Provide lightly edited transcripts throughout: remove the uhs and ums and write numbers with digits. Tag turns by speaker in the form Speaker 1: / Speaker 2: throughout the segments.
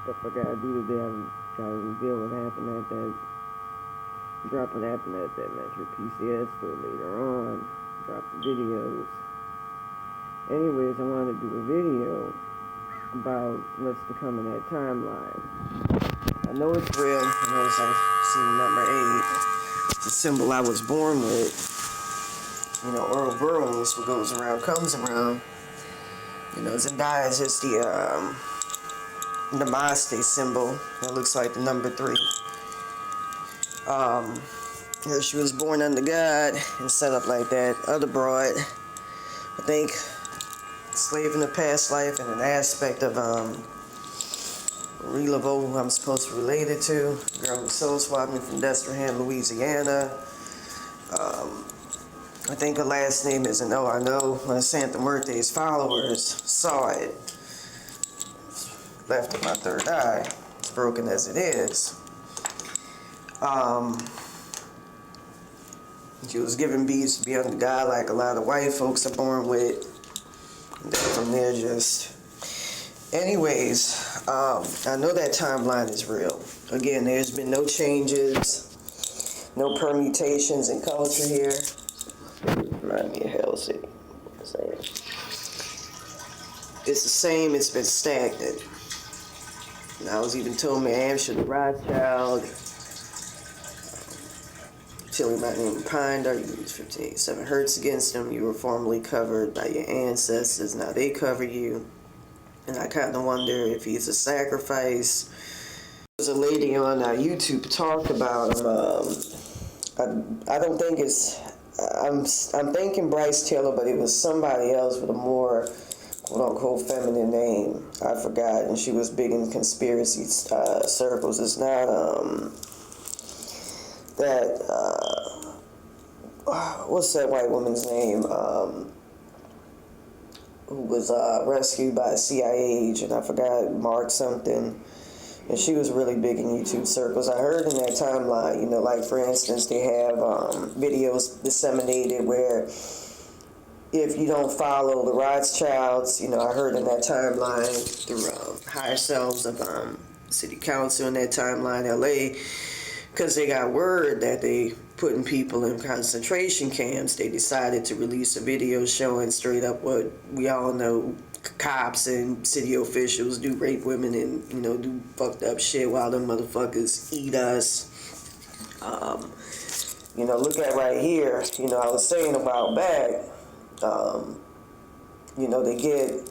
Speaker 1: stuff I gotta do today. I'm trying to reveal what happened at that drop what happened at that Metro PCS store later on. Drop the videos. Anyways, I wanted to do a video about what's to come in that timeline. I know it's real. I know it's scene number 8. It's a symbol I was born with. You know, Ouroboros, what goes around comes around. You know, Zendaya is just the Namaste symbol. That looks like the number 3. She was born under God and set up like that. Other broad, I think, slave in the past life and an aspect of Relavo, who I'm supposed to be related to. Girl who soul swapped me from Destrehan, Louisiana. I think her last name is an O. I know when Santa Muerte's followers saw it. Left in my third eye. It's broken as it is. She was given beads to be under God like a lot of white folks are born with. And then from there just... Anyways, I know that timeline is real. Again, there's been no changes, no permutations in culture here. Remind me of Hell City. It's the same, it's been stagnant. And I was even told me Amshire the Rothschild, Tilly by name Pinder, you used 1587 hertz against them. You were formerly covered by your ancestors, now they cover you. And I kind of wonder if he's a sacrifice. There's a lady on YouTube talked about him. I don't think it's... I'm thinking Bryce Taylor, but it was somebody else with a more quote-unquote feminine name. I forgot, and she was big in conspiracy circles. It's not what's that white woman's name? Who was rescued by a CIA agent. I forgot, Mark something. And she was really big in YouTube circles. I heard in that timeline, you know, like for instance, they have videos disseminated where if you don't follow the Rothschilds, you know, I heard in that timeline through higher selves of city council in that timeline, LA, because they got word that they putting people in concentration camps, they decided to release a video showing straight up what we all know cops and city officials do: rape women and, you know, do fucked up shit while them motherfuckers eat us. You know, look at right here. You know, I was saying a while back, you know, they get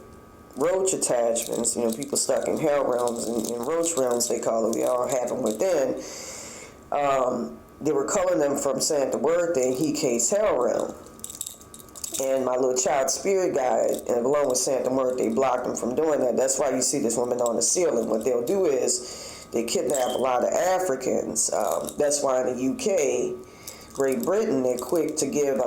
Speaker 1: roach attachments, you know, people stuck in hell realms and roach realms, they call it. We all have them within. They were calling them from Santa Muerte and Hikate's hell realm. And my little child spirit guide, and along with Santa Muerte, blocked them from doing that. That's why you see this woman on the ceiling. What they'll do is they kidnap a lot of Africans. That's why in the UK, Great Britain, they're quick to give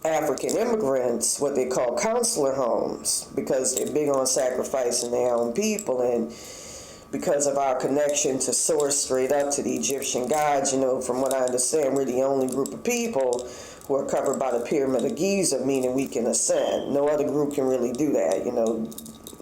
Speaker 1: African immigrants what they call counselor homes, because they're big on sacrificing their own people. And because of our connection to source straight up to the Egyptian gods, you know, from what I understand, we're the only group of people who are covered by the Pyramid of Giza, meaning we can ascend. No other group can really do that. You know,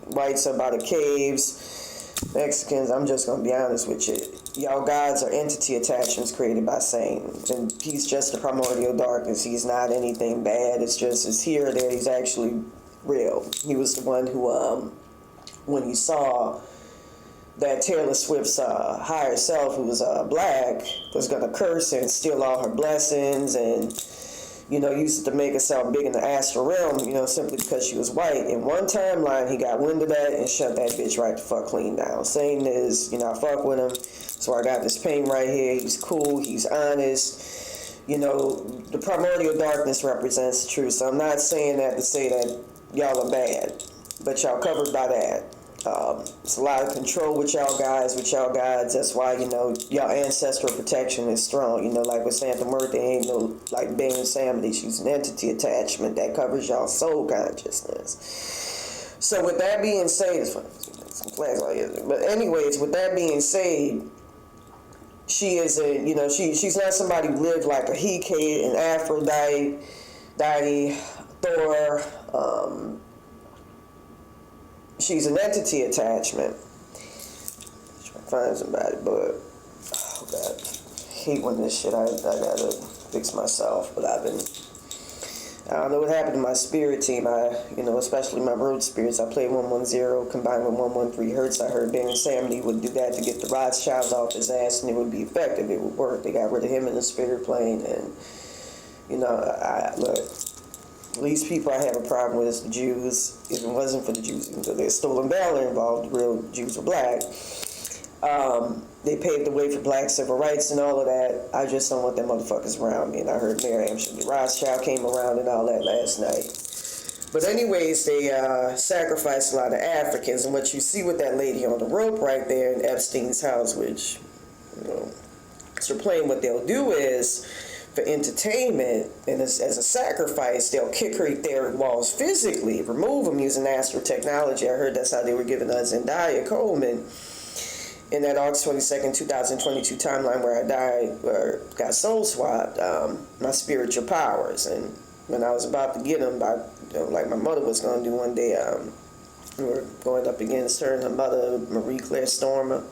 Speaker 1: whites are by the caves, Mexicans, I'm just going to be honest with you. Y'all gods are entity attachments created by Satan. And he's just a primordial darkness. He's not anything bad. It's just, it's here or there. He's actually real. He was the one who, when he saw that Taylor Swift's higher self, who was black, was going to curse her and steal all her blessings and, you know, use it to make herself big in the astral realm, you know, simply because she was white. In one timeline, he got wind of that and shut that bitch right the fuck clean down. Saying is, you know, I fuck with him, so I got this pain right here. He's cool, he's honest. You know, the primordial darkness represents the truth. So I'm not saying that to say that y'all are bad, but y'all covered by that. It's a lot of control with y'all guys, with y'all gods. That's why, you know, y'all ancestral protection is strong. You know, like with Santa Muerte, ain't no, like Bane Samedi. She's an entity attachment that covers y'all soul consciousness. So with that being said, some flags right here. But anyways, with that being said, she is a, you know, she's not somebody who lived like a Hecate, an Aphrodite, Thor, she's an entity attachment. find somebody, but oh god, I hate when this shit. I gotta fix myself, but I don't know what happened to my spirit team. Especially my road spirits. I played 110 combined with 113 hertz. I heard Ben and Sammy would do that to get the Rothschild off his ass, and it would be effective. It would work. They got rid of him in the spirit plane, and look. Least people I have a problem with is the Jews. If it wasn't for the Jews, even though there's stolen valor involved, the real Jews are black. They paved the way for black civil rights and all of that. I just don't want them motherfuckers around me. And I heard Mary Rothschild came around and all that last night. But anyways, they sacrificed a lot of Africans. And what you see with that lady on the rope right there in Epstein's house, which, so playing, what they'll do is, for entertainment and as a sacrifice, they'll kick her etheric walls physically, remove them using astral technology. I heard that's how they were giving us Zendaya Coleman in that August 22nd, 2022 timeline where I died, or got soul swapped, my spiritual powers. And when I was about to get them, like my mother was going to do one day, we were going up against her and her mother, Marie Claire Stormer.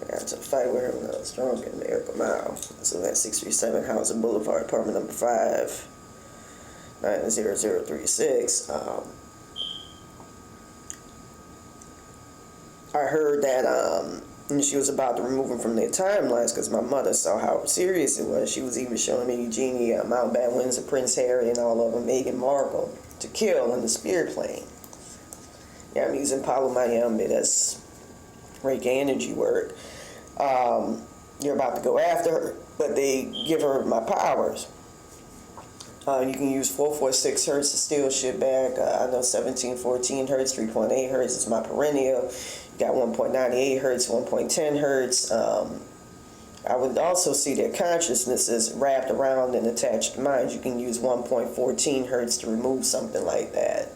Speaker 1: I got into a fight with her when I was drunk in Erica Mile. So that's 637 Housing Boulevard, apartment number 5, 90036. I heard that she was about to remove him from their timelines because my mother saw how serious it was. She was even showing me Eugenie, Mountbatten, Windsors, Prince Harry, and all of them, Meghan Markle, to kill in the spirit plane. Yeah, I'm using Palo Mayambe, that's Reiki energy work. You're about to go after her, but they give her my powers. You can use 446 hertz to steal shit back. I know 1714 hertz, 3.8 hertz is my perennial. You got 1.98 hertz, 1.10 hertz. I would also see their consciousness is wrapped around and attached to minds. You can use 1.14 hertz to remove something like that.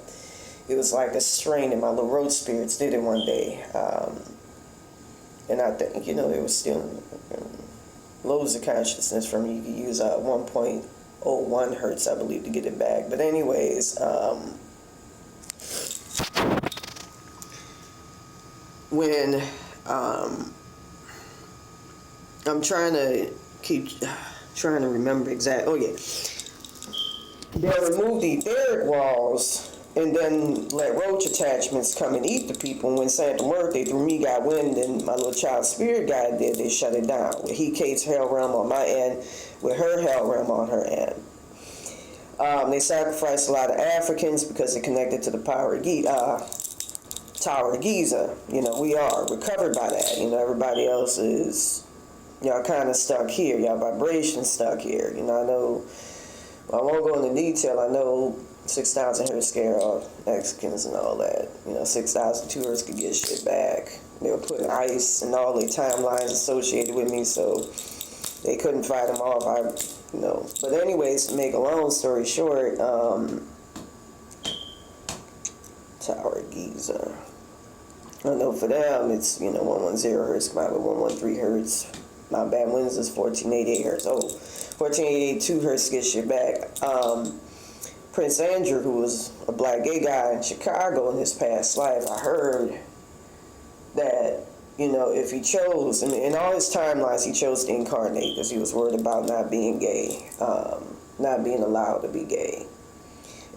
Speaker 1: It was like a strain, and my little road spirits did it one day. And I think, it was stealing loads of consciousness from you. You could use 1.01 hertz, I believe, to get it back. But anyways, when I'm trying to remember exactly. Oh yeah, they'll remove the etheric walls and then let roach attachments come and eat the people. And when Santa Muerte through me got wind and my little child spirit guy did, they shut it down. With Kate's hell realm on my end, with her hell realm on her end. They sacrificed a lot of Africans because they connected to the Tower of Giza. We're covered by that. Everybody else is, y'all kind of stuck here. Y'all vibration stuck here. I know, I won't go into detail. I know 6,000 hertz scare off Mexicans and all that. 6,002 hertz could get shit back. They were putting ice and all their timelines associated with me, so they couldn't fight them off. But anyways, to make a long story short, Tower of Giza. I know for them, it's, 110 hertz combined with 113 hertz. Mountbatten Windsors, 1488 hertz. 1482 hertz gets shit back. Prince Andrew, who was a black gay guy in Chicago in his past life, I heard that, if he chose, in all his timelines, he chose to incarnate because he was worried about not being gay, not being allowed to be gay.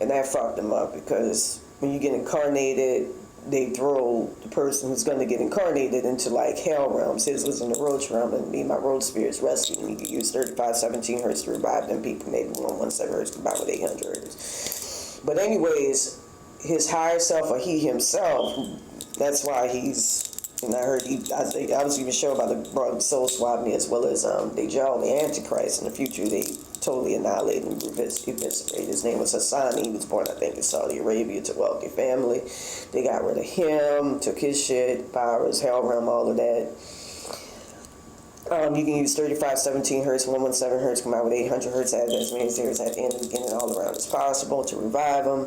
Speaker 1: And that fucked him up because when you get incarnated, they throw the person who's going to get incarnated into like hell realms. His was in the roach realm, and me and my road spirits rescued him. You could use 3517 hertz to revive them people, maybe 117 hertz combined with 800 hertz. But anyways, his higher self, or he himself, that's why he's, and I heard I was even sure about the soul swap me, as well as Dajjal, the Antichrist. In the future, they totally annihilated and eviscerated. His name was Hassan. He was born, I think, in Saudi Arabia to a wealthy family. They got rid of him, took his shit, powers, hell realm, all of that. You can use 3517 hertz, 117 hertz, combined with 800 hertz, add as many zeros at the end and beginning all around as possible to revive them.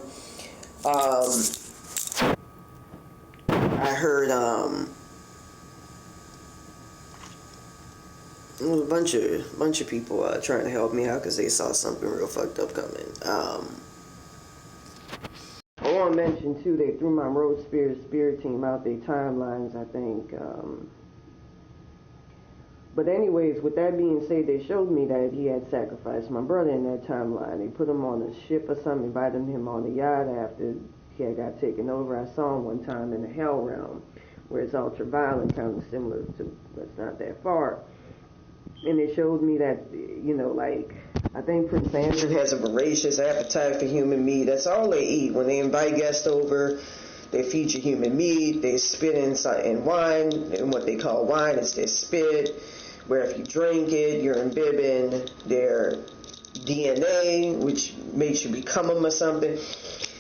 Speaker 1: I heard a bunch of people trying to help me out because they saw something real fucked up coming. I want to mention too, they threw my road spirit team out their timelines. I think But anyways, with that being said, they showed me that he had sacrificed my brother in that timeline. They put him on a ship or something, invited him on a yacht after he had got taken over. I saw him one time in the Hell Realm, where it's ultra-violent, kind of similar to, but it's not that far. And they showed me that, like, I think Prince Andrew has a voracious appetite for human meat. That's all they eat. When they invite guests over, they feed you human meat. They spit in wine, and what they call wine is their spit, where if you drink it, you're imbibing their DNA, which makes you become them or something.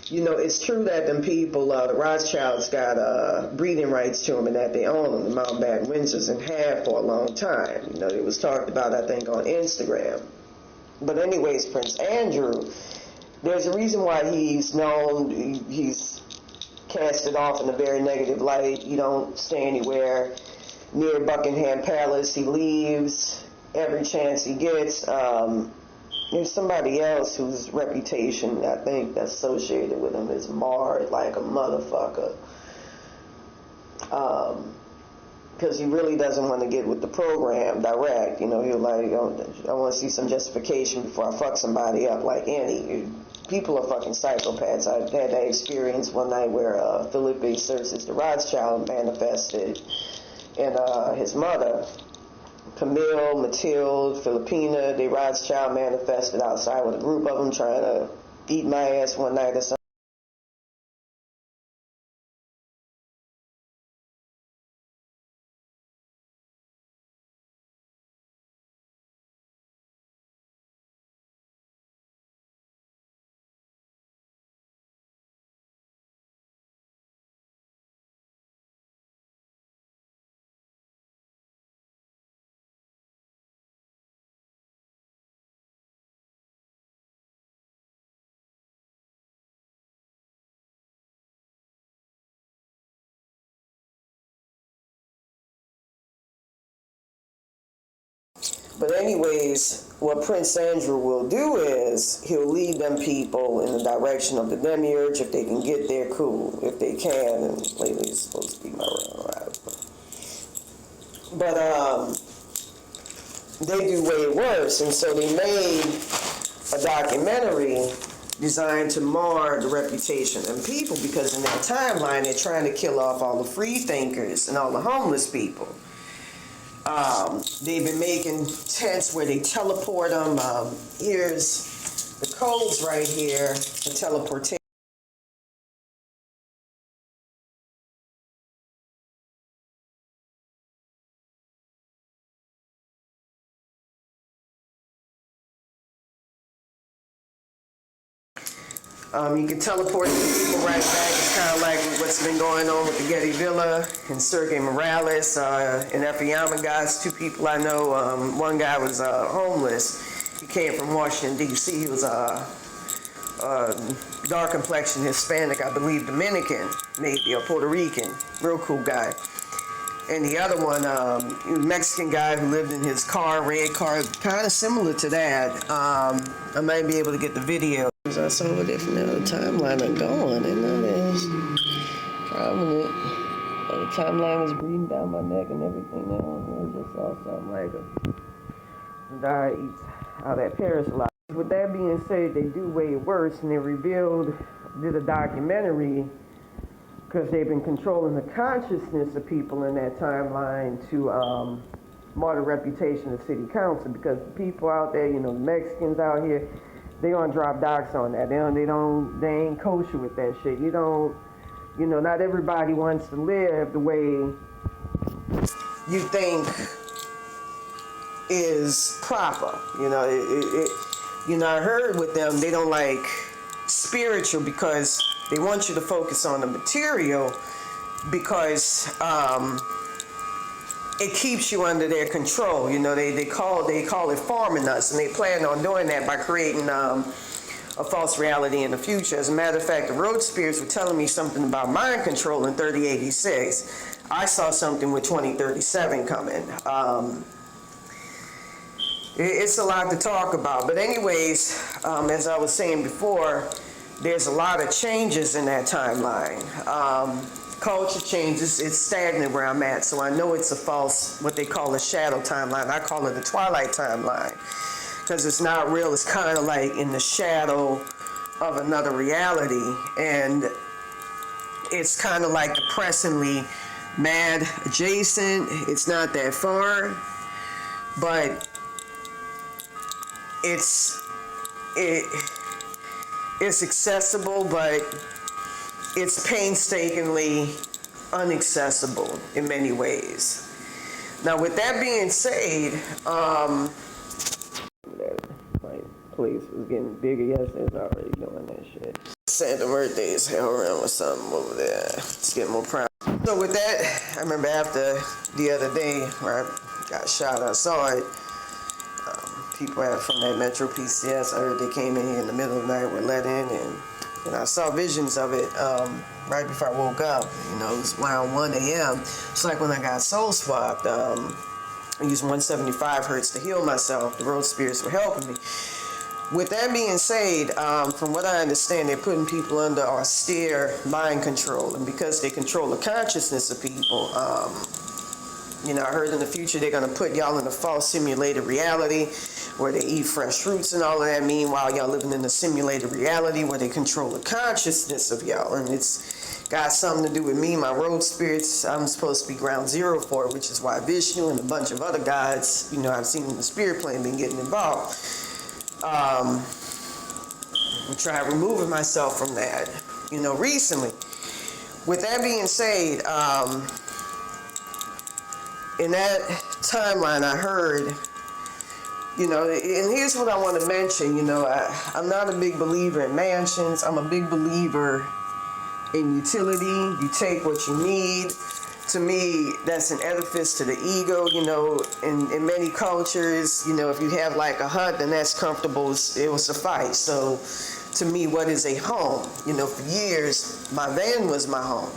Speaker 1: It's true that them people, the Rothschilds, got breeding rights to them and that they own them, the Mountbatten Windsors, and have for a long time. It was talked about, I think, on Instagram. But anyways, Prince Andrew, there's a reason why he's known, he's casted off in a very negative light. You don't stay anywhere near Buckingham Palace. He leaves every chance he gets. There's somebody else whose reputation, I think, that's associated with him is marred like a motherfucker. Because he really doesn't want to get with the program direct. He'll like, I want to see some justification before I fuck somebody up, like Annie. People are fucking psychopaths. I had that experience one night where Felipe Serces, the Rothschild, manifested in his mother. Camille, Matilde, Filipina, they Rothschild manifested outside with a group of them trying to eat my ass one night or something. But anyways, what Prince Andrew will do is he'll lead them people in the direction of the demiurge. If they can get there, cool. If they can, and lately it's supposed to be my round. But they do way worse, and so they made a documentary designed to mar the reputation of people, because in their timeline they're trying to kill off all the free thinkers and all the homeless people. They've been making tents where they teleport them. Here's the codes right here for teleportation. You can teleport people right back. It's kind of like what's been going on with the Getty Villa and Sergei Morales and Effiama guys. Two people I know. One guy was homeless. He came from Washington, D.C. He was dark complexion, Hispanic, I believe Dominican, maybe, or Puerto Rican. Real cool guy. And the other one, a Mexican guy who lived in his car, red car, kind of similar to that. I might be able to get the video. I saw a different timeline of going, and that is prominent. The timeline was breathing down my neck and everything else. I just saw something like a guy eats out at Paris a lot. With that being said, they do way worse, and they did a documentary, because they've been controlling the consciousness of people in that timeline to mar the reputation of city council, because the people out there, the Mexicans out here, they gonna drop docs on that. They ain't kosher with that shit. Not everybody wants to live the way you think is proper. I heard with them, they don't like spiritual because they want you to focus on the material, because it keeps you under their control. They call it farming us, and they plan on doing that by creating a false reality in the future. As a matter of fact, the road spirits were telling me something about mind control in 3086. I saw something with 2037 coming. It's a lot to talk about. But anyways, as I was saying before, there's a lot of changes in that timeline. culture changes, it's stagnant where I'm at. So I know it's a false, what they call a shadow timeline. I call it a twilight timeline because it's not real. It's kind of like in the shadow of another reality. And it's kind of like depressingly mad adjacent. It's not that far, but it's accessible, but it's painstakingly inaccessible in many ways. Now, with that being said, my place was getting bigger yesterday. It's already doing that shit. Santa birthday's hell around with something over there. It's getting more proud. So with that, I remember after the other day where I got shot, I saw it. People from that Metro PCS, I heard they came in here in the middle of the night, were let in, and I saw visions of it right before I woke up. You know, it was around 1 a.m. It's like when I got soul swapped. I used 175 hertz to heal myself. The road spirits were helping me. With that being said, from what I understand, they're putting people under austere mind control, and because they control the consciousness of people, you know, I heard in the future they're going to put y'all in a false simulated reality where they eat fresh fruits and all of that. Meanwhile, y'all living in a simulated reality where they control the consciousness of y'all. And it's got something to do with me, my road spirits. I'm supposed to be ground zero for it, which is why Vishnu and a bunch of other gods, you know, I've seen in the spirit plane been getting involved. I'm trying removing myself from that, you know, recently. With that being said, in that timeline, I heard, you know, and here's what I want to mention, you know, I'm not a big believer in mansions. I'm a big believer in utility. You take what you need. To me, that's an edifice to the ego, you know. In many cultures, you know, if you have like a hut, then that's comfortable. It will suffice. So to me, what is a home? You know, for years, my van was my home.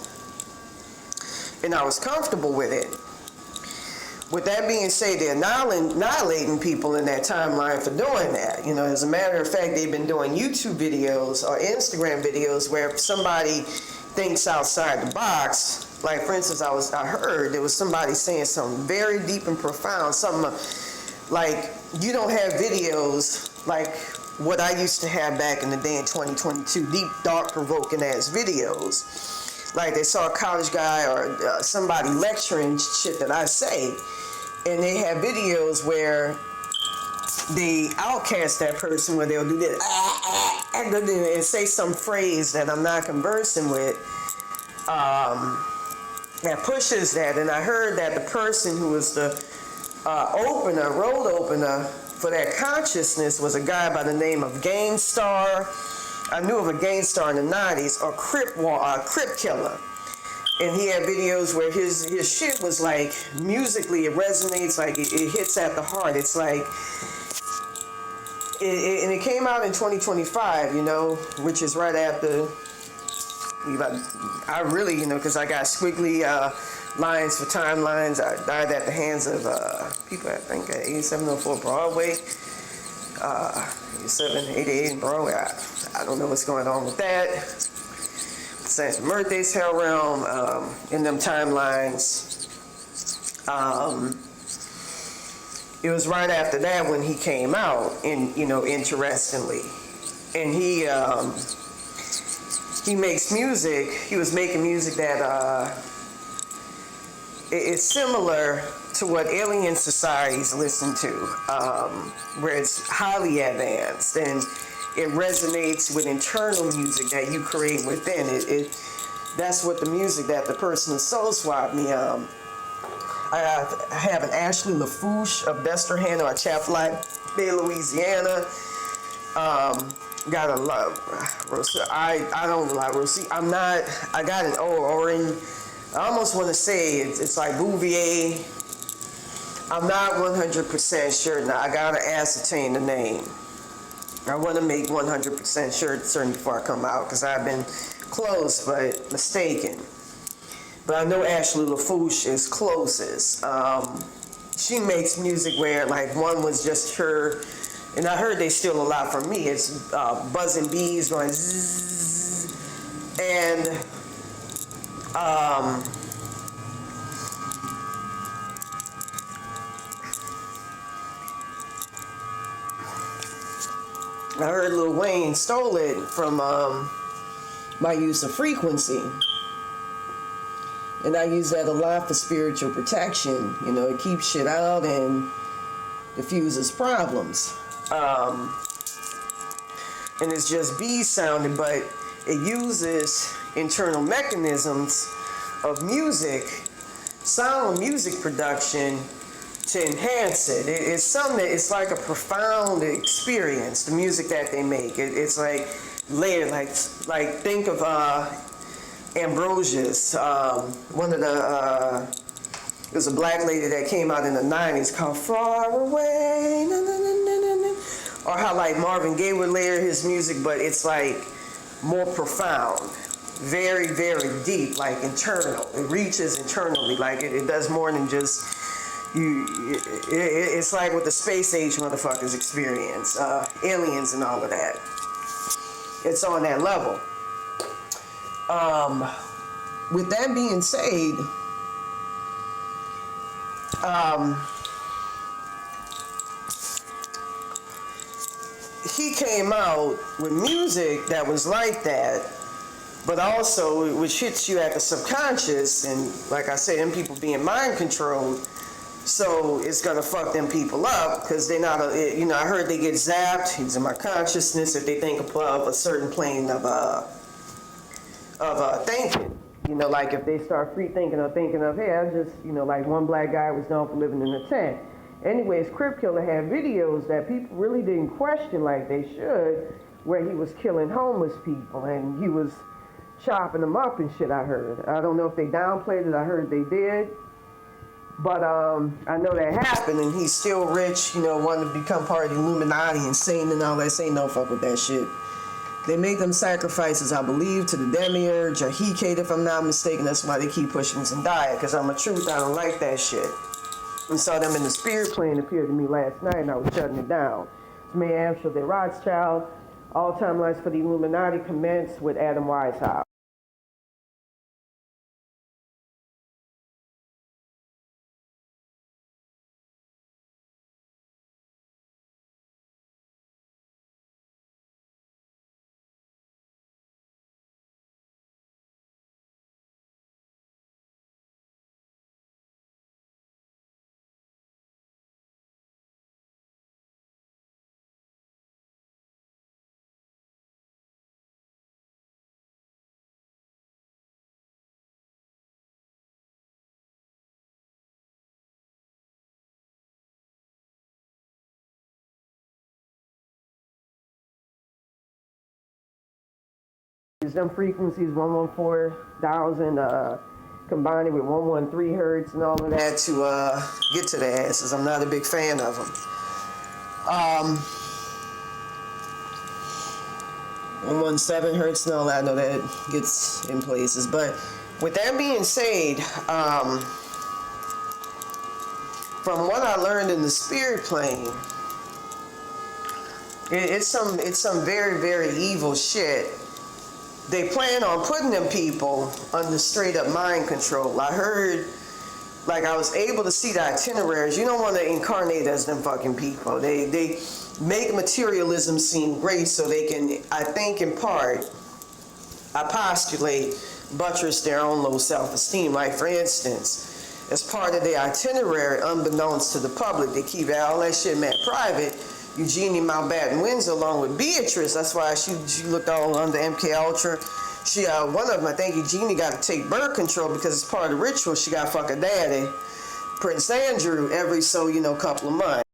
Speaker 1: And I was comfortable with it. With that being said, they're annihilating people in that timeline for doing that. You know, as a matter of fact, they've been doing YouTube videos or Instagram videos where if somebody thinks outside the box, like for instance, I heard there was somebody saying something very deep and profound, something like, you don't have videos like what I used to have back in the day in 2022, deep, dark, provoking ass videos. Like they saw a college guy or somebody lecturing shit that I say, and they have videos where they outcast that person, where they'll do this and say some phrase that I'm not conversing with, that pushes that. And I heard that the person who was the road opener for that consciousness was a guy by the name of Gangstar. I knew of a Gangstar in the 90s, or Crip Killer. And he had videos where his shit was like, musically, it resonates, like it hits at the heart. It's like, and it came out in 2025, you know, which is right after, I really, you know, because I got squiggly lines for timelines. I died at the hands of people, I think, at 8704 Broadway, 8788 in Broadway. I don't know what's going on with that. Since Murthay's Hell Realm, in them timelines. It was right after that when he came out, and you know, interestingly, and he makes music. He was making music that it's similar to what alien societies listen to, where it's highly advanced and it resonates with internal music that you create within. That's what the music that the person who soul swapped me. I have an Ashley LaFouche of Destrehan or Chaplain Bay, Louisiana. Got a love, I don't like Rosie. I got an orange. I almost want to say it's like Bouvier. I'm not 100% sure now. I gotta ascertain the name. I want to make 100% sure certain before I come out, because I've been close but mistaken. But I know Ashley LaFouche is closest. She makes music where like one was just her, and I heard they steal a lot from me. It's buzzing bees going zzz, and Um, I heard Lil Wayne stole it from my use of frequency. And I use that a lot for spiritual protection. You know, it keeps shit out and diffuses problems. And it's just B sounding, but it uses internal mechanisms of music, sound music production to enhance it. It's something that it's like a profound experience, the music that they make. It's like layered, like think of Ambrosia's, one of the, there's a black lady that came out in the 90s called Far Away, na, na, na, na, na, na. Or how like Marvin Gaye would layer his music, but it's like more profound, very, very deep, like internal. It reaches internally, like it does more than just, it's like what the space age motherfuckers experience, aliens and all of that. It's on that level. With that being said, he came out with music that was like that, but also which hits you at the subconscious, and like I said, them people being mind controlled, so it's gonna fuck them people up because they're not, you know, I heard they get zapped, it's in my consciousness if they think above a certain plane of thinking. You know, like if they start free thinking or thinking of, hey, I just, you know, like one black guy was known for living in a tent. Anyways, Crip Killer had videos that people really didn't question like they should, where he was killing homeless people and he was chopping them up and shit, I heard. I don't know if they downplayed it, I heard they did. But I know that happened and he's still rich, you know, wanting to become part of the Illuminati and Satan and all that. Satan don't fuck with that shit. They make them sacrifices, I believe, to the demiurge or Hecate, if I'm not mistaken. That's why they keep pushing Zendaya, because I'm a truth, I don't like that shit. And saw them in the spirit plane appeared to me last night, and I was shutting it down. May Amschel de Rothschild, all timelines for the Illuminati commence with Adam Weishaupt. Them frequencies 114,000 combined with 113 hertz and all of that to get to the asses. I'm not a big fan of them. 117 hertz and all that, I know that gets in places. But with that being said, from what I learned in the spirit plane, it's some very, very evil shit. They plan on putting them people under straight up mind control. I heard, like I was able to see the itineraries. You don't want to incarnate as them fucking people. They make materialism seem great so they can, I think in part, I postulate, buttress their own low self-esteem. Like for instance, as part of their itinerary, unbeknownst to the public, they keep all that shit mad private. Eugenie, Mountbatten, Windsors, along with Beatrice. That's why she looked all under MK Ultra. She one of them, I think Eugenie got to take birth control because it's part of the ritual. She got to fuck her daddy, Prince Andrew, every couple of months.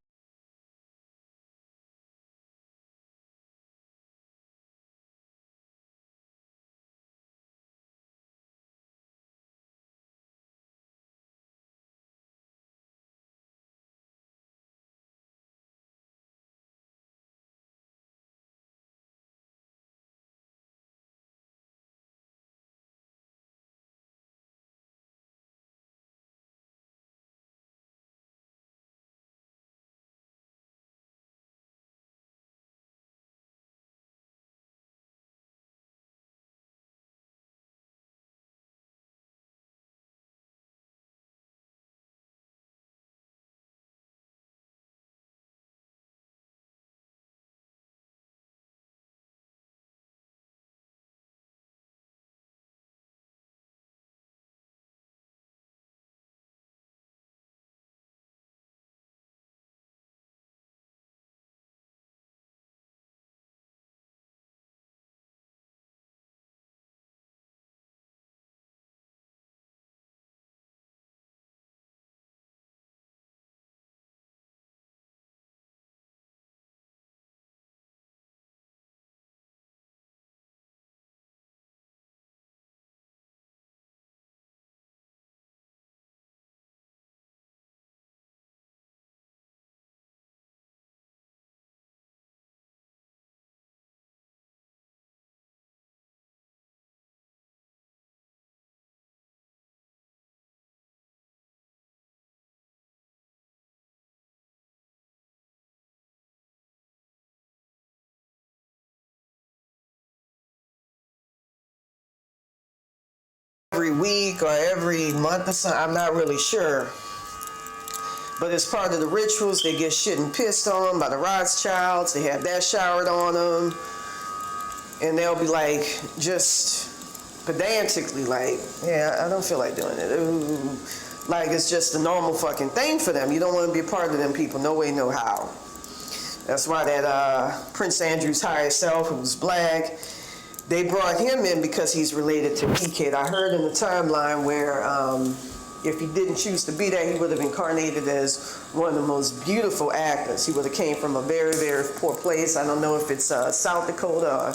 Speaker 1: every week or every month or something. I'm not really sure. But as part of the rituals, they get shit and pissed on by the Rothschilds. They have that showered on them. And they'll be like, just pedantically like, yeah, I don't feel like doing it. Ooh. Like it's just a normal fucking thing for them. You don't want to be a part of them people, no way, no how. That's why that Prince Andrew's higher self, who was black, they brought him in because he's related to P-Kid. I heard in the timeline where if he didn't choose to be that, he would have incarnated as one of the most beautiful actors. He would have came from a very, very poor place. I don't know if it's South Dakota or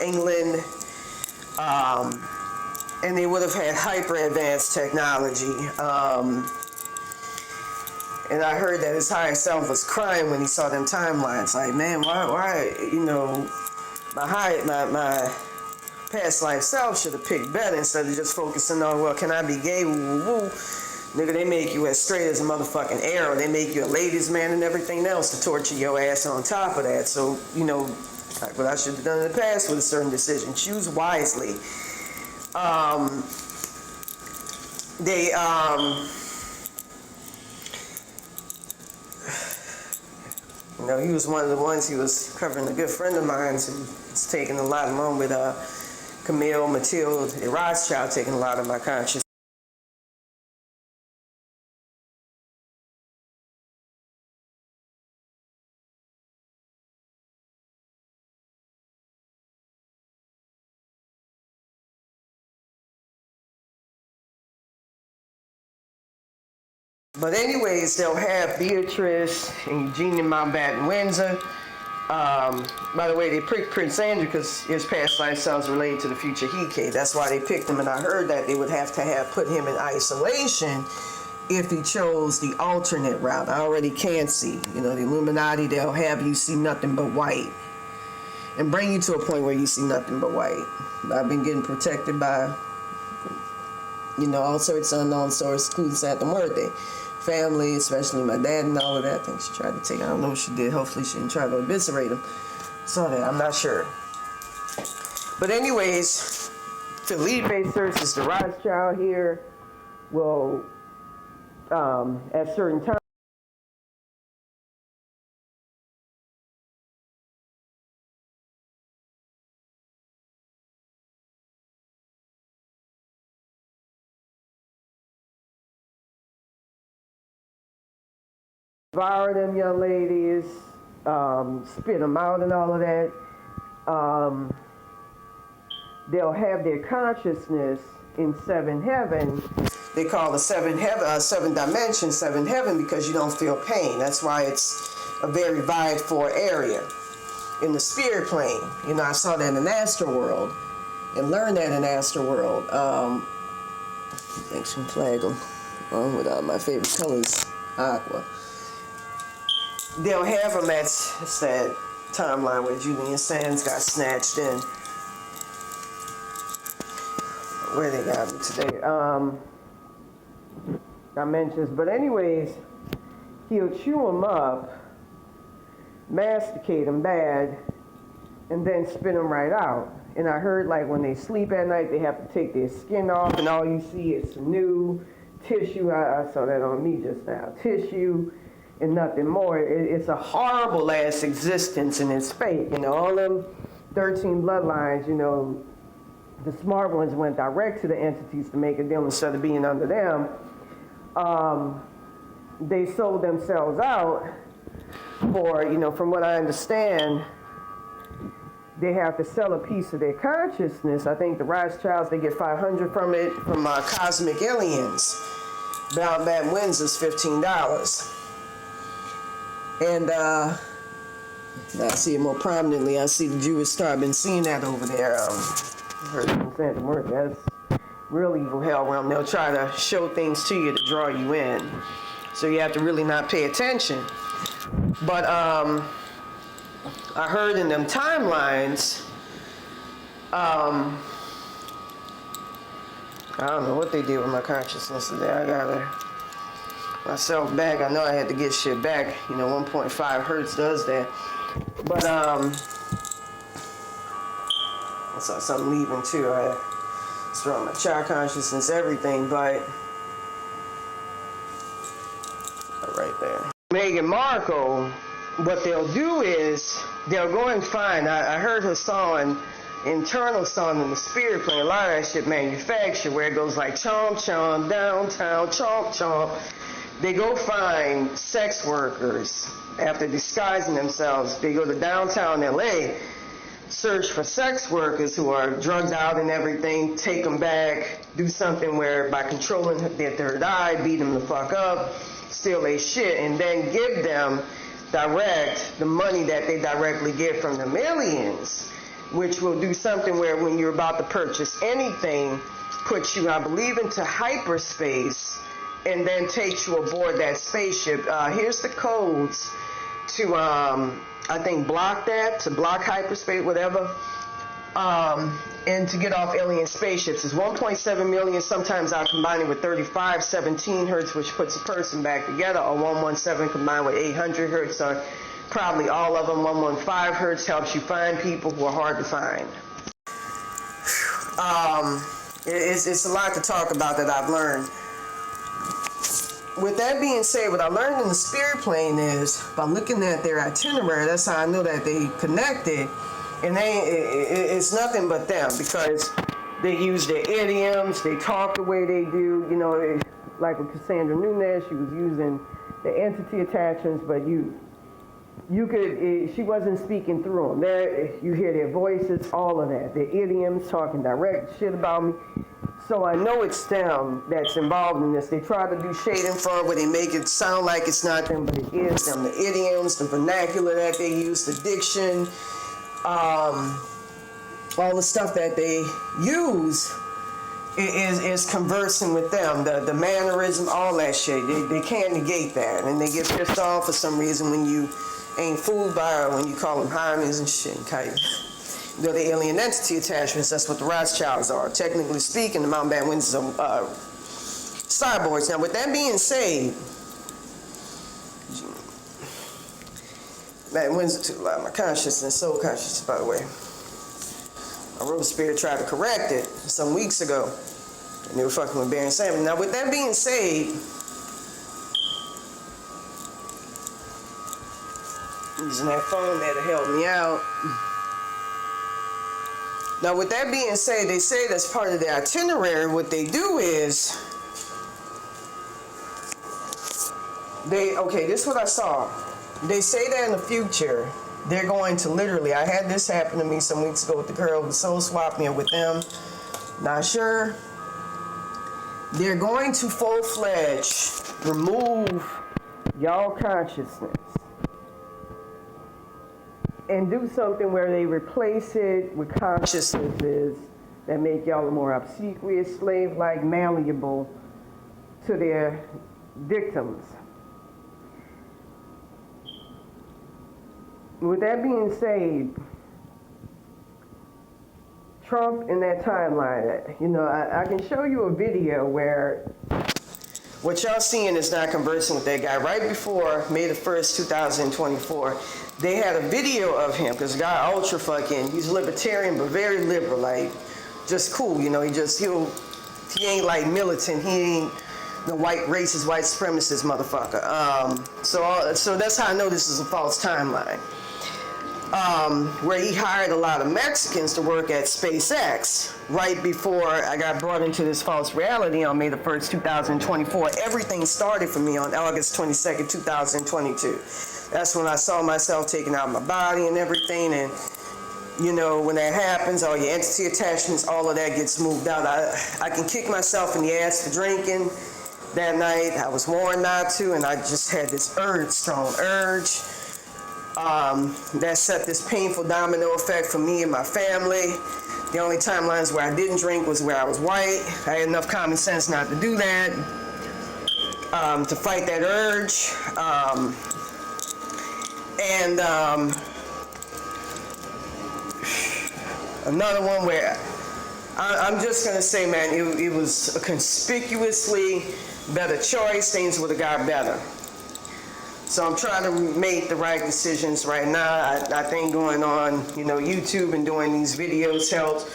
Speaker 1: England. And they would have had hyper advanced technology. And I heard that his higher self was crying when he saw them timelines. Like, man, why, you know, my past life self should have picked better instead of just focusing on, well, can I be gay? Woo, woo, woo. Nigga, they make you as straight as a motherfucking arrow. They make you a ladies' man and everything else to torture your ass on top of that. So, you know, like what I should have done in the past with a certain decision. Choose wisely. You know, he was one of the ones, he was covering a good friend of mine who was taking a lot along with Camille, Mathilde, and Rothschild, taking a lot of my conscious. But anyways, they'll have Beatrice and Eugenie in Mountbatten, Windsor. By the way, they picked Prince Andrew because his past life selves related to the future he came. That's why they picked him, and I heard that they would have to put him in isolation if he chose the alternate route. I already can see, you know, the Illuminati, they'll have you see nothing but white and bring you to a point where you see nothing but white. I've been getting protected by, you know, all sorts of unknown sources, including Santa Muerte. Family, especially my dad and all of that. I think she tried to take, I don't know what she did. Hopefully she didn't try to eviscerate him. Saw that, I'm not sure. But anyways, Felipe versus the Rothschild here will, at certain times, devour them young ladies, spit them out and all of that. They'll have their consciousness in seven heaven. They call the seven dimension, seven heaven, because you don't feel pain. That's why it's a very vied for area in the spirit plane. You know, I saw that in Astral World and learned that in Astral World. Thanks for flag them with my favorite colors, aqua. They'll have them at that timeline where Julian Sands got snatched in. Where they got him today? Dimensions. But anyways, he'll chew them up, masticate them bad, and then spit them right out. And I heard, like, when they sleep at night, they have to take their skin off, and all you see is new tissue. I saw that on me just now. Tissue. And nothing more. It's a horrible ass existence, and it's fake. You know, all them 13 bloodlines, you know, the smart ones went direct to the entities to make a deal instead of being under them. They sold themselves out for, you know, from what I understand, they have to sell a piece of their consciousness. I think the Rothschilds, they get 500 from it, from Cosmic Aliens. Mountbatten Windsors, $15. And I see it more prominently. I see the Jewish Star. I've been seeing that over there. Heard from Santa Muerte. That's real evil hell realm. They'll try to show things to you to draw you in. So you have to really not pay attention. But I heard in them timelines, I don't know what they did with my consciousness today. I got myself back. I know I had to get shit back. You know, 1.5 hertz does that. But I saw something leaving too. I was from my child consciousness, everything, but right there. Meghan Markle, what they'll do is they'll go and find, I heard her song, internal song in the spirit plane, a lot of that shit manufactured, where it goes like chomp chomp, downtown, chomp chomp. They go find sex workers after disguising themselves. They go to downtown LA, search for sex workers who are drugged out and everything, take them back, do something where by controlling their third eye, beat them the fuck up, steal their shit, and then give them the money that they directly get from the millions, which will do something where when you're about to purchase anything, puts you, I believe, into hyperspace, and then takes you aboard that spaceship. Here's the codes to, I think, block hyperspace, whatever, and to get off alien spaceships. It's 1.7 million. Sometimes I combine it with 3517 hertz, which puts a person back together, or 117 combined with 800 hertz, or probably all of them. 115 hertz helps you find people who are hard to find. It's a lot to talk about that I've learned. With that being said, what I learned in the spirit plane is, by looking at their itinerary, that's how I know that they connected. And it's nothing but them, because they use their idioms, they talk the way they do. You know, like with Cassandra Nunes, she was using the entity attachments, but she wasn't speaking through them. There, you hear their voices, all of that. Their idioms, talking direct shit about me. So I know it's them that's involved in this. They try to do shade and fraud where they make it sound like it's not them, but it is them. The idioms, the vernacular that they use, the diction, all the stuff that they use is conversing with them. The mannerism, all that shit. They can't negate that. And they get pissed off for some reason when you ain't fooled by her, when you call them hymies and shit. They're the alien entity attachments. That's what the Rothschilds are. Technically speaking, the Mountbatten Windsors are cyborgs. Now, with that being said, man, Windsor took a lot of my consciousness, soul consciousness, by the way. My road spirit tried to correct it some weeks ago, and they were fucking with Baron Sam. Now, with that being said, using that phone there to help me out. Now, with that being said, they say that's part of their itinerary. What they do is, this is what I saw. They say that in the future, they're going to literally, I had this happen to me some weeks ago with the girl who soul swapped me with them. Not sure. They're going to full-fledged remove y'all consciousness and do something where they replace it with consciousnesses that make y'all more obsequious, slave-like, malleable to their victims. With that being said, Trump in that timeline, I can show you a video where what y'all seeing is not conversing with that guy. Right before May the 1st, 2024, they had a video of him, because the guy ultra fucking, he's libertarian, but very liberal, like, just cool, he ain't like militant, he ain't the white racist, white supremacist motherfucker. So that's how I know this is a false timeline. Where he hired a lot of Mexicans to work at SpaceX right before I got brought into this false reality on May the 1st, 2024. Everything started for me on August 22nd, 2022. That's when I saw myself taking out my body and everything. And, when that happens, all your entity attachments, all of that gets moved out. I can kick myself in the ass for drinking that night. I was warned not to, and I just had this strong urge. That set this painful domino effect for me and my family. The only timelines where I didn't drink was where I was white. I had enough common sense not to do that, to fight that urge. Another one where I'm just going to say, man, it was a conspicuously better choice. Things would have got better. So I'm trying to make the right decisions right now. I think going on, YouTube and doing these videos helps.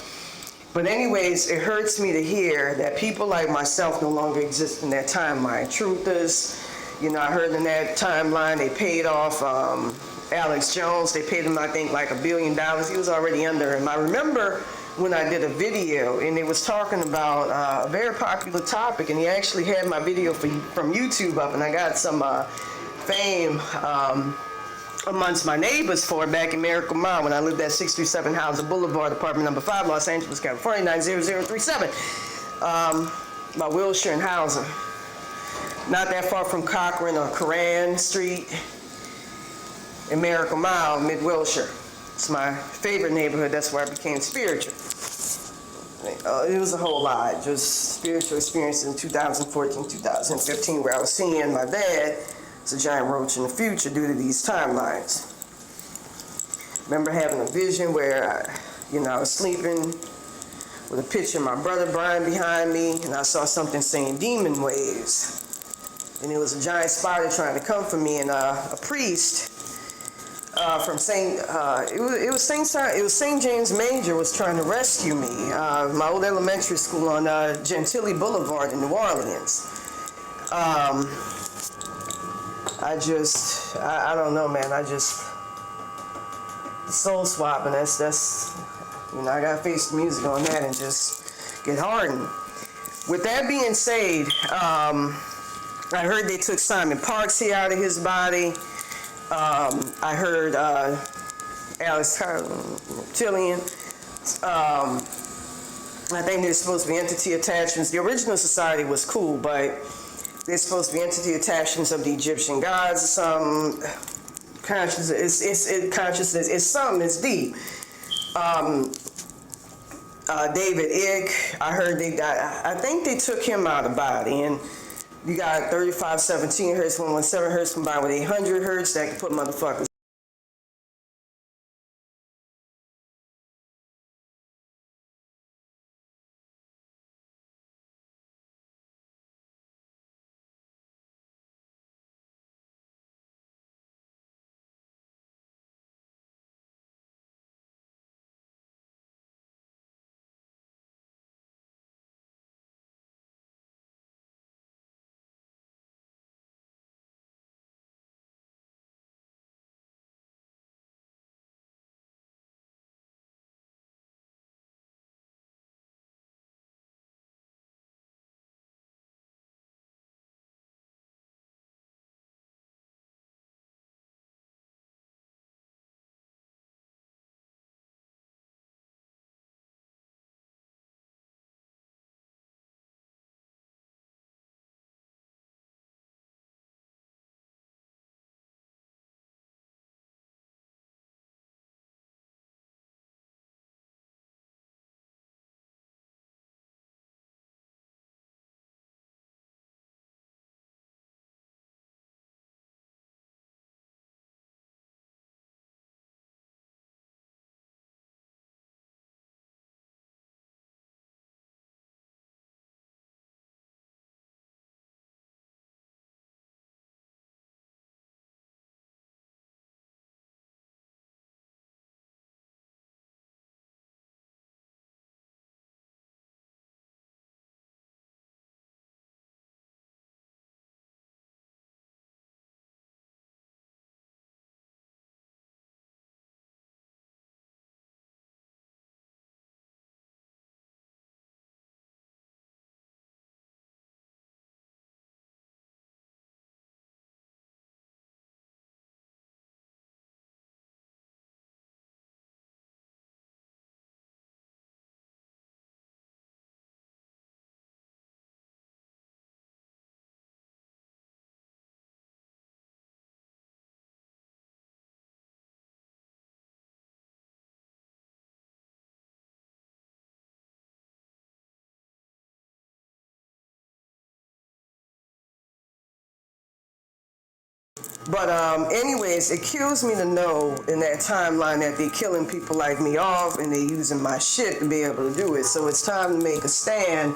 Speaker 1: But anyways, it hurts me to hear that people like myself no longer exist in that timeline. Truth is, you know, I heard in that timeline they paid off Alex Jones. They paid him, I think, like $1 billion. He was already under him. I remember when I did a video and it was talking about a very popular topic, and he actually had my video from YouTube up, and I got some fame amongst my neighbors for it back in Miracle Mile when I lived at 637 Hauser Boulevard, apartment number 5, Los Angeles, California, 90037. By Wilshire and Hauser. Not that far from Cochran or Coran Street in Miracle Mile, mid Wilshire. It's my favorite neighborhood. That's where I became spiritual. It was a whole lot. Just spiritual experiences in 2014, 2015, where I was seeing my dad as a giant roach in the future due to these timelines. Remember having a vision where I was sleeping with a picture of my brother Brian behind me, and I saw something saying demon waves. And it was a giant spider trying to come for me, and a priest from St. James Major was trying to rescue me. My old elementary school on Gentilly Boulevard in New Orleans. I don't know, man. Soul swapping. That's I gotta face the music on that and just get hardened. With that being said, I heard they took Simon Parksy out of his body. I heard Alex Tillian. I think there's supposed to be entity attachments. The original society was cool, but there's supposed to be entity attachments of the Egyptian gods. Some consciousness. Consciousness. It's something. It's deep. David Icke. I heard I think they took him out of the body, and you got 3517 hertz, 117 hertz combined with 800 hertz that can put motherfuckers. But anyways, it kills me to know in that timeline that they're killing people like me off and they're using my shit to be able to do it. So it's time to make a stand.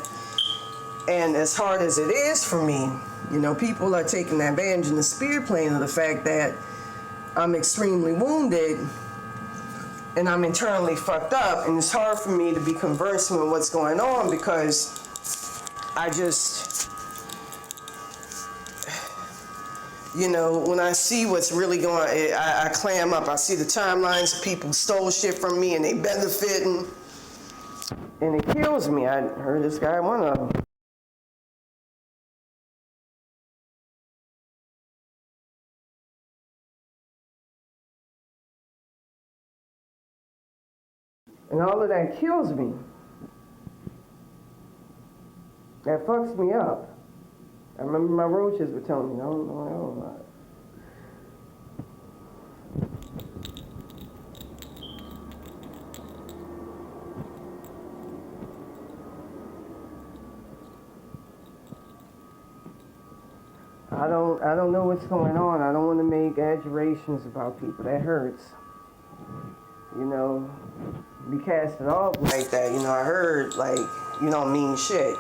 Speaker 1: And as hard as it is for me, people are taking advantage in the spirit plane of the fact that I'm extremely wounded and I'm internally fucked up, and it's hard for me to be conversing with what's going on because I just, you know, when I see what's really going on, I clam up. I see the timelines of people who stole shit from me and they benefiting, and it kills me. I heard this guy, one of them. And all of that kills me. That fucks me up. I remember my roaches were telling me, I don't know. I don't know what's going on. I don't want to make adjurations about people. That hurts. You know, be casted off like that. You know, I heard, like, you don't mean shit.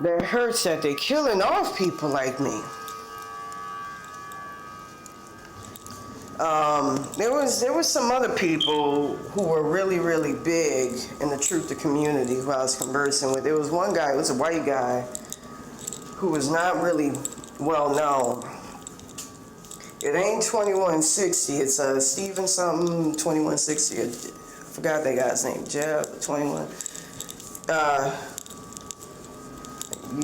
Speaker 1: That hurts that they're killing off people like me. There was some other people who were really, really big in the truth community who I was conversing with. There was one guy, it was a white guy, who was not really well known. It ain't 2160, it's Steven something, 2160, I forgot that guy's name, Jeb, 21.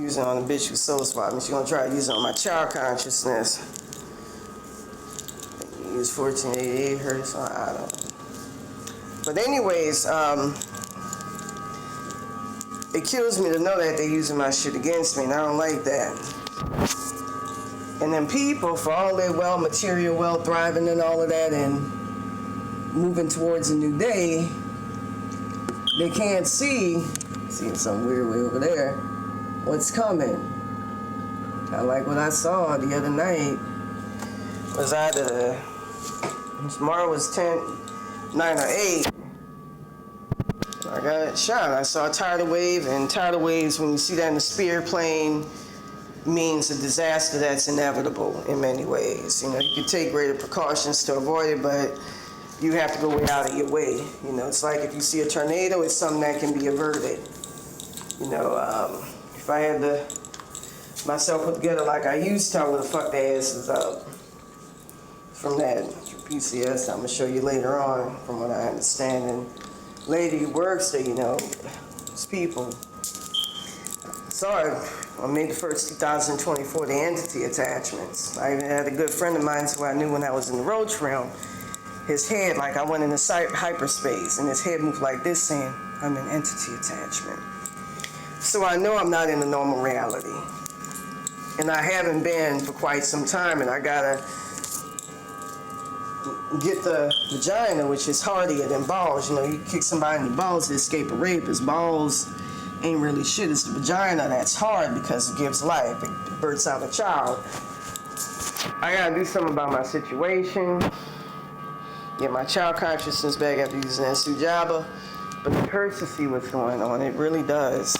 Speaker 1: Using on a bitch who soul swap me. She's gonna try to use it on my child consciousness. Use 1488 hertz, I don't know. But anyways, it kills me to know that they're using my shit against me, and I don't like that. And then people, for all their material wealth, thriving and all of that, and moving towards a new day, they can't see some weird way over there, what's coming. I like what I saw the other night. It was either tomorrow was 10, 9 or 8. I got shot. I saw a tidal wave, and tidal waves, when you see that in the spirit plane, means a disaster that's inevitable in many ways. You know, you can take greater precautions to avoid it, but you have to go way out of your way. You know, it's like if you see a tornado, it's something that can be averted. You know, if I had myself put together like I used to, I would have fucked their asses up. From that PCS, I'm gonna show you later on, from what I understand. And lady who works there, you know, it's people. Sorry, on May the 1st, 2024, the entity attachments. I even had a good friend of mine who I knew when I was in the Roach realm. His head, like I went into hyperspace, and his head moved like this, saying, I'm an entity attachment. So I know I'm not in the normal reality. And I haven't been for quite some time, and I gotta get the vagina, which is hardier than balls. You know, you kick somebody in the balls to escape a rapist. Balls ain't really shit. It's the vagina that's hard because it gives life. It births out a child. I gotta do something about my situation. Get my child consciousness back after using that Sujaba. But it hurts to see what's going on. It really does.